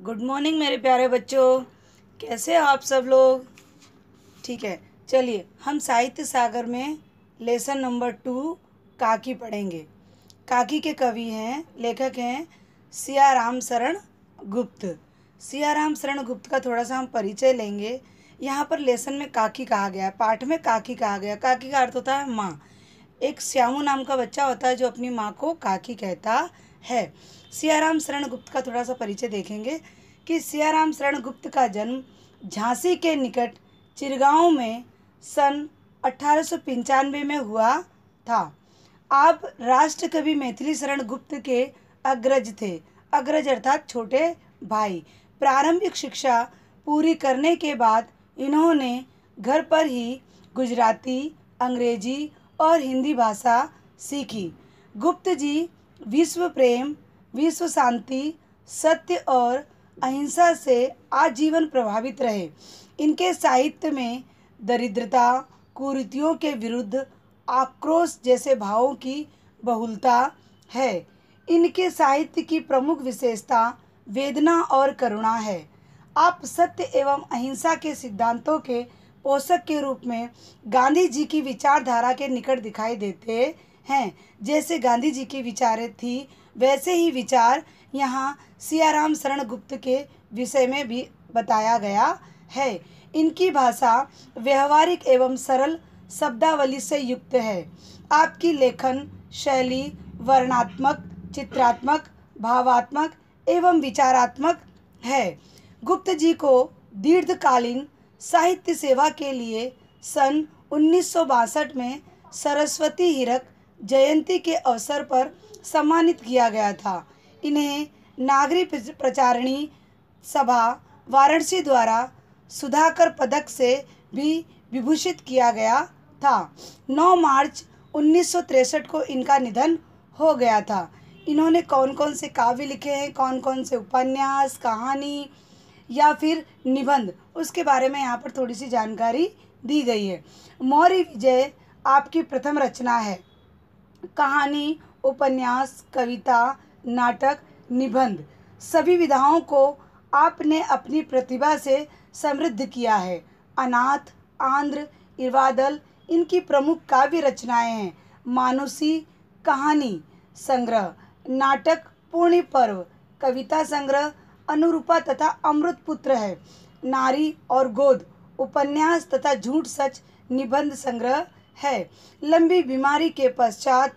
Good morning मेरे प्यारे बच्चों। कैसे हो आप सब लोग? ठीक है, चलिए हम साहित्य सागर में लेसन नंबर 2 काकी पढ़ेंगे। काकी के कवि हैं, लेखक हैं सियाराम शरण गुप्त। सियाराम शरण गुप्त का थोड़ा सा हम परिचय लेंगे। यहाँ पर लेसन में काकी कहा गया है, पाठ में काकी कहा गया। काकी का अर्थ होता है माँ। एक श्यामू नाम का बच्चा होता है जो अपनी माँ को काकी कहता है। सियाराम शरण गुप्त का थोड़ा सा परिचय देखेंगे कि सियाराम शरण गुप्त का जन्म झांसी के निकट चिरगांव में सन 1895 में हुआ था। आप राष्ट्र कवि मैथिली शरण गुप्त के अग्रज थे। अग्रज अर्थात छोटे भाई। प्रारंभिक शिक्षा पूरी करने के बाद इन्होंने घर पर ही गुजराती, अंग्रेजी और हिंदी भाषा सीखी। गुप्त जी विश्व प्रेम, विश्व शांति, सत्य और अहिंसा से आजीवन प्रभावित रहे। इनके साहित्य में दरिद्रता, कुरीतियों के विरुद्ध आक्रोश जैसे भावों की बहुलता है। इनके साहित्य की प्रमुख विशेषता वेदना और करुणा है। आप सत्य एवं अहिंसा के सिद्धांतों के पोषक के रूप में गांधी जी की विचारधारा के निकट दिखाई देते हैं। जैसे गांधी जी की विचारें थी, वैसे ही विचार यहाँ सियाराम शरण गुप्त के विषय में भी बताया गया है। इनकी भाषा व्यवहारिक एवं सरल शब्दावली से युक्त है। आपकी लेखन शैली वर्णनात्मक, चित्रात्मक, भावात्मक एवं विचारात्मक है। गुप्त जी को दीर्घकालीन साहित्य सेवा के लिए सन 1962 में सरस्वती हीरक जयंती के अवसर पर सम्मानित किया गया था। इन्हें नागरिक प्रचारिणी सभा वाराणसी द्वारा सुधाकर पदक से भी विभूषित किया गया था। 9 मार्च 1963 को इनका निधन हो गया था। इन्होंने कौन कौन से काव्य लिखे हैं, कौन कौन से उपन्यास, कहानी या फिर निबंध, उसके बारे में यहाँ पर थोड़ी सी जानकारी दी गई है। मौर्य विजय आपकी प्रथम रचना है। कहानी, उपन्यास, कविता, नाटक, निबंध सभी विधाओं को आपने अपनी प्रतिभा से समृद्ध किया है। अनाथ, आंध्र, इरवादल इनकी प्रमुख काव्य रचनाएं हैं। मानुषी कहानी संग्रह, नाटक पूर्णि पर्व, कविता संग्रह अनुरूपा तथा अमृतपुत्र है। नारी और गोद उपन्यास तथा झूठ सच निबंध संग्रह है। लंबी बीमारी के पश्चात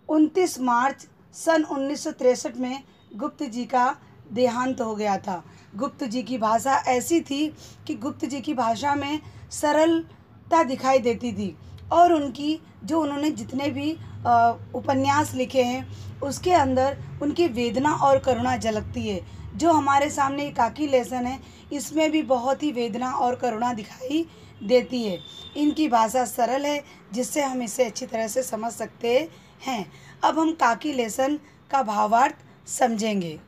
29 मार्च सन 1963 में गुप्त जी का देहांत हो गया था। गुप्त जी की भाषा ऐसी थी कि गुप्त जी की भाषा में सरलता दिखाई देती थी और उन्होंने जितने भी उपन्यास लिखे हैं उसके अंदर उनकी वेदना और करुणा झलकती है। जो हमारे सामने ये काकी लेसन है, इसमें भी बहुत ही वेदना और करुणा दिखाई देती है। इनकी भाषा सरल है जिससे हम इसे अच्छी तरह से समझ सकते हैं। अब हम काकी लेसन का भावार्थ समझेंगे।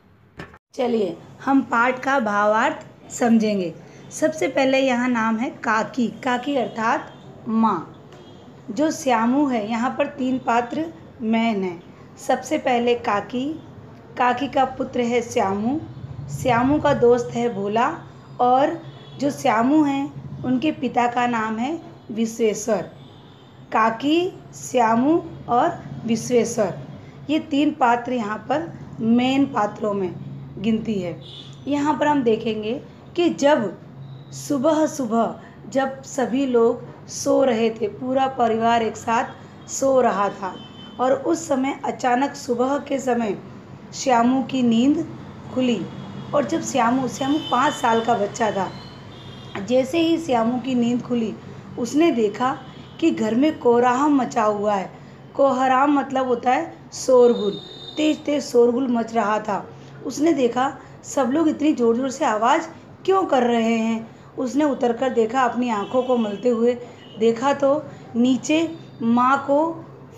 चलिए हम पाठ का भावार्थ समझेंगे। सबसे पहले यहाँ नाम है काकी। काकी अर्थात माँ। जो श्यामू है, यहाँ पर 3 पात्र मैन हैं। सबसे पहले काकी। काकी का पुत्र है श्यामू। श्यामू का दोस्त है भोला। और जो श्यामू हैं उनके पिता का नाम है विश्वेश्वर। काकी, श्यामू और विश्वेश्वर, ये 3 पात्र यहाँ पर मेन पात्रों में गिनती है। यहाँ पर हम देखेंगे कि जब सुबह जब सभी लोग सो रहे थे, पूरा परिवार एक साथ सो रहा था और उस समय अचानक सुबह के समय श्यामू की नींद खुली। और जब श्यामू 5 साल का बच्चा था, जैसे ही श्यामू की नींद खुली उसने देखा कि घर में कोहराम मचा हुआ है। कोहराम मतलब होता है शोरगुल, तेज शोरगुल मच रहा था। उसने देखा सब लोग इतनी ज़ोर ज़ोर से आवाज़ क्यों कर रहे हैं। उसने उतरकर देखा, अपनी आंखों को मलते हुए देखा तो नीचे माँ को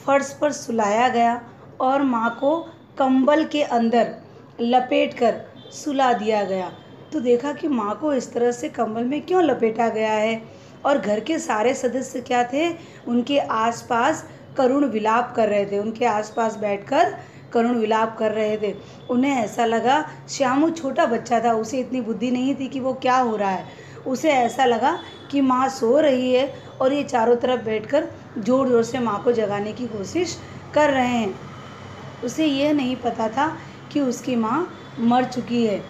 फर्श पर सुलाया गया और माँ को कंबल के अंदर लपेटकर सुला दिया गया। तो देखा कि माँ को इस तरह से कंबल में क्यों लपेटा गया है। और घर के सारे सदस्य क्या थे, उनके आसपास करुण विलाप कर रहे थे। उनके आसपास बैठकर करुण विलाप कर रहे थे। उन्हें ऐसा लगा, श्यामू छोटा बच्चा था, उसे इतनी बुद्धि नहीं थी कि वो क्या हो रहा है। उसे ऐसा लगा कि माँ सो रही है और ये चारों तरफ बैठकर जोर जोर से माँ को जगाने की कोशिश कर रहे हैं। उसे यह नहीं पता था कि उसकी माँ मर चुकी है।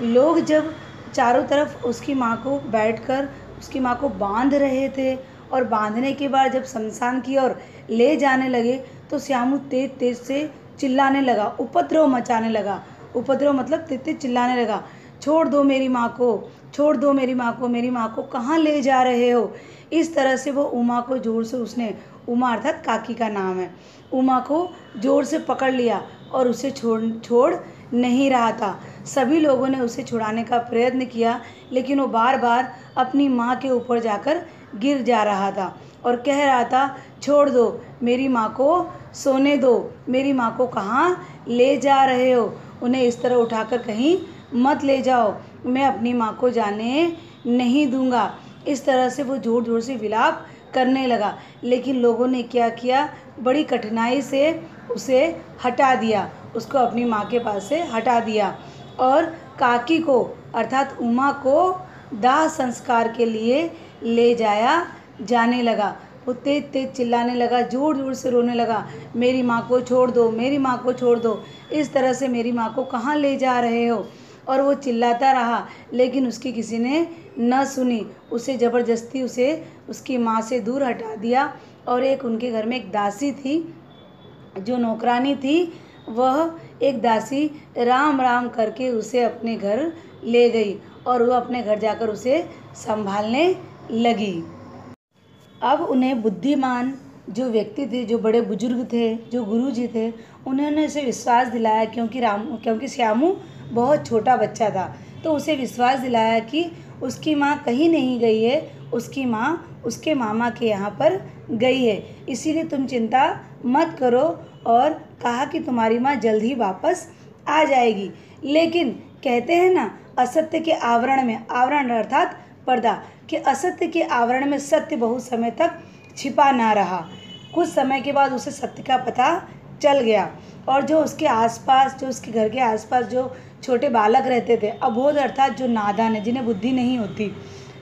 लोग जब चारों तरफ उसकी माँ को बैठकर उसकी माँ को बांध रहे थे और बांधने के बाद जब शमशान की ओर ले जाने लगे तो श्यामू तेज तेज से चिल्लाने लगा, उपद्रव मचाने लगा। उपद्रव मतलब तेज तेज चिल्लाने लगा, छोड़ दो मेरी माँ को, छोड़ दो मेरी माँ को, मेरी माँ को कहाँ ले जा रहे हो। इस तरह से वो उमा को जोर से उसने, उमा अर्थात काकी का नाम है, उमा को जोर से पकड़ लिया और उसे छोड़ नहीं रहा था। सभी लोगों ने उसे छुड़ाने का प्रयत्न किया लेकिन वो बार बार अपनी माँ के ऊपर जाकर गिर जा रहा था और कह रहा था, छोड़ दो मेरी माँ को, सोने दो, मेरी माँ को कहाँ ले जा रहे हो, उन्हें इस तरह उठाकर कहीं मत ले जाओ, मैं अपनी माँ को जाने नहीं दूंगा। इस तरह से वो जोर जोर से विलाप करने लगा। लेकिन लोगों ने क्या किया, बड़ी कठिनाई से उसे हटा दिया, उसको अपनी माँ के पास से हटा दिया और काकी को अर्थात उमा को दाह संस्कार के लिए ले जाने लगा। वो तेज तेज चिल्लाने लगा, जोर जोर से रोने लगा, मेरी माँ को छोड़ दो, मेरी माँ को छोड़ दो, इस तरह से मेरी माँ को कहाँ ले जा रहे हो। और वो चिल्लाता रहा लेकिन उसकी किसी ने न सुनी। उसे ज़बरदस्ती उसकी माँ से दूर हटा दिया और एक उनके घर में एक दासी थी जो नौकरानी थी, वह एक दासी राम राम करके उसे अपने घर ले गई और वह अपने घर जाकर उसे संभालने लगी। अब उन्हें बुद्धिमान जो व्यक्ति थे, जो बड़े बुजुर्ग थे, जो गुरुजी थे, उन्होंने उसे विश्वास दिलाया क्योंकि श्यामू बहुत छोटा बच्चा था, तो उसे विश्वास दिलाया कि उसकी माँ कहीं नहीं गई है, उसकी माँ उसके मामा के यहाँ पर गई है, इसीलिए तुम चिंता मत करो। और कहा कि तुम्हारी माँ जल्द ही वापस आ जाएगी। लेकिन कहते हैं ना, असत्य के आवरण में, आवरण अर्थात पर्दा, कि असत्य के आवरण में सत्य बहुत समय तक छिपा ना रहा। कुछ समय के बाद उसे सत्य का पता चल गया और जो उसके आसपास, जो उसके घर के आसपास जो छोटे बालक रहते थे, अबोध अर्थात जो नादान है, जिन्हें बुद्धि नहीं होती,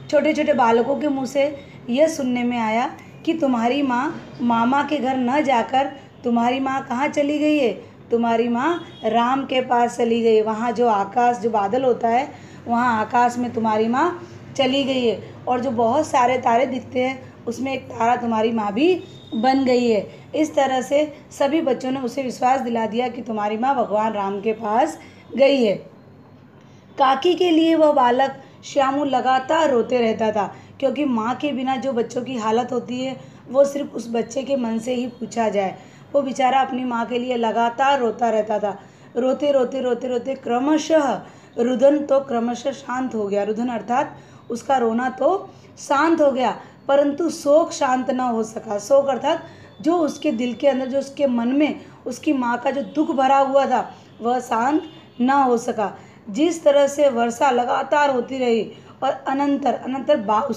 छोटे छोटे बालकों के मुँह से यह सुनने में आया कि तुम्हारी माँ मामा के घर न जाकर तुम्हारी माँ कहाँ चली गई है, तुम्हारी माँ राम के पास चली गई, वहाँ जो आकाश, जो बादल होता है, वहाँ आकाश में तुम्हारी माँ चली गई है और जो बहुत सारे तारे दिखते हैं उसमें एक तारा तुम्हारी माँ भी बन गई है। इस तरह से सभी बच्चों ने उसे विश्वास दिला दिया कि तुम्हारी माँ भगवान राम के पास गई है। काकी के लिए वह बालक श्यामू लगातार रोते रहता था क्योंकि माँ के बिना जो बच्चों की हालत होती है वो सिर्फ उस बच्चे के मन से ही पूछा जाए। वो बेचारा अपनी माँ के लिए लगातार रोता रहता था। रोते रोते रोते रोते क्रमशः रुदन तो क्रमशः शांत हो गया। रुदन अर्थात उसका रोना तो शांत हो गया, परंतु शोक शांत ना हो सका। शोक अर्थात जो उसके दिल के अंदर, जो उसके मन में उसकी माँ का जो दुख भरा हुआ था, वह शांत ना हो सका। जिस तरह से वर्षा लगातार होती रही और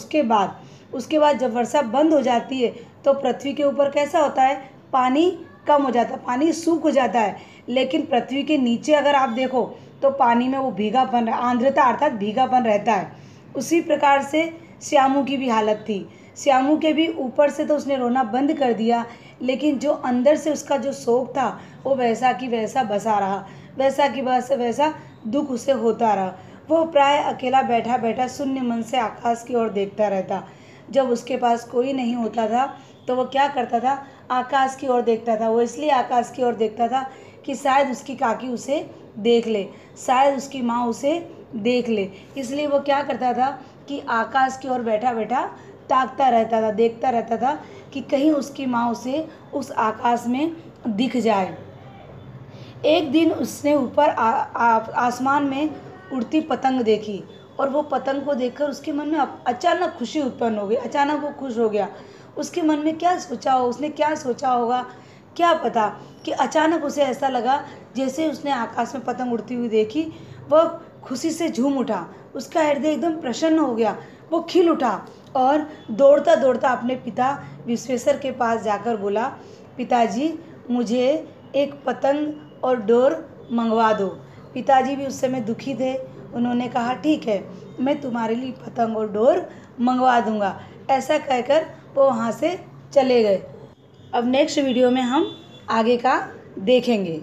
उसके बाद जब वर्षा बंद हो जाती है तो पृथ्वी के ऊपर कैसा होता है, पानी कम हो जाता है, पानी सूख जाता है। लेकिन पृथ्वी के नीचे अगर आप देखो तो पानी में वो भीगापन, आर्द्रता अर्थात भीगापन रहता है। उसी प्रकार से श्यामू की भी हालत थी। श्यामू के भी ऊपर से तो उसने रोना बंद कर दिया, लेकिन जो अंदर से उसका जो शोक था वो वैसा कि वैसा बसा रहा, वैसा कि वैसा दुख उसे होता रहा। वो प्राय अकेला बैठा बैठा शून्य मन से आकाश की ओर देखता रहता। जब उसके पास कोई नहीं होता था तो वो क्या करता था, आकाश की ओर देखता था। वो इसलिए आकाश की ओर देखता था कि शायद उसकी काकी उसे देख ले, शायद उसकी माँ उसे देख ले। इसलिए वो क्या करता था कि आकाश की ओर बैठा बैठा ताकता रहता था, देखता रहता था कि कहीं उसकी माँ उसे उस आकाश में दिख जाए। एक दिन उसने ऊपर आसमान में उड़ती पतंग देखी और वो पतंग को देखकर उसके मन में अचानक खुशी उत्पन्न हो गई। अचानक वो खुश हो गया। उसके मन में क्या सोचा हो, उसने क्या सोचा होगा क्या पता, कि अचानक उसे ऐसा लगा जैसे उसने आकाश में पतंग उड़ती हुई देखी, वह खुशी से झूम उठा। उसका हृदय एकदम प्रसन्न हो गया। वो खिल उठा और दौड़ता दौड़ता अपने पिता विश्वेश्वर के पास जाकर बोला, पिताजी मुझे एक पतंग और डोर मंगवा दो। पिताजी भी उस समय दुखी थे। उन्होंने कहा ठीक है, मैं तुम्हारे लिए पतंग और डोर मंगवा दूंगा। ऐसा कहकर वो वहाँ से चले गए। अब नेक्स्ट वीडियो में हम आगे का देखेंगे।